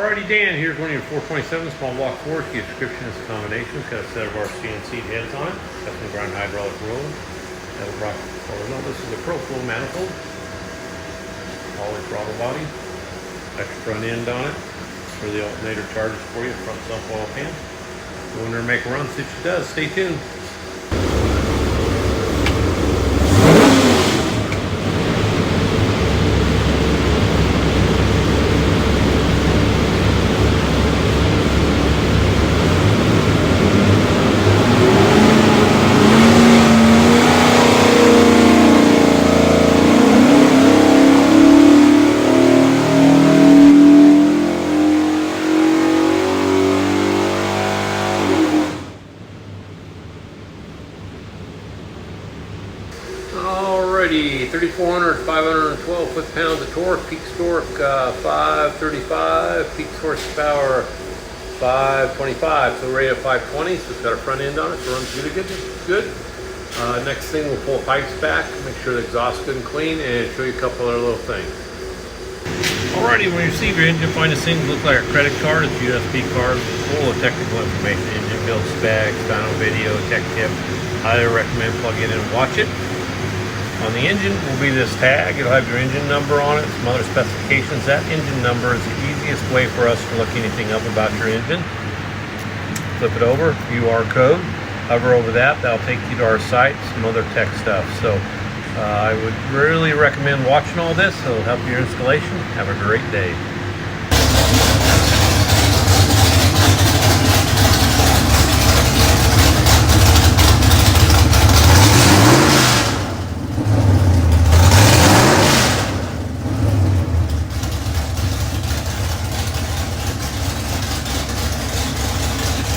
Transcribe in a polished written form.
Alrighty, Dan, here's one of your 427 small block Fords. The description is a combination. It's got a set of our CNC heads on it. Got some ground hydraulic roller. That'll rock forward. No, this is a Pro Flow manifold. Holley throttle body. Extra front end on it. For the alternator charges for you. Front sump oil pan. Go in there and make a run. See what it does. Stay tuned. Alrighty, 3,400, 512 foot-pounds of torque, peak torque 535, peak horsepower 525, so rated 520, so it's got a front end on it, so it runs good. Next thing, we'll pull pipes back, make sure the exhaust's good and clean, and show you a couple other little things. Alrighty, when you receive your engine, find this thing look like a credit card. It's a USB card full of technical information, engine build specs, dyno video, tech tip. Highly recommend plugging it in and watch it. On the engine will be this tag. It'll have your engine number on it, some other specifications. That engine number is the easiest way for us to look anything up about your engine. Flip it over, QR code, hover over that. That'll take you to our site, some other tech stuff. So I would really recommend watching all this. It'll help your installation. Have a great day.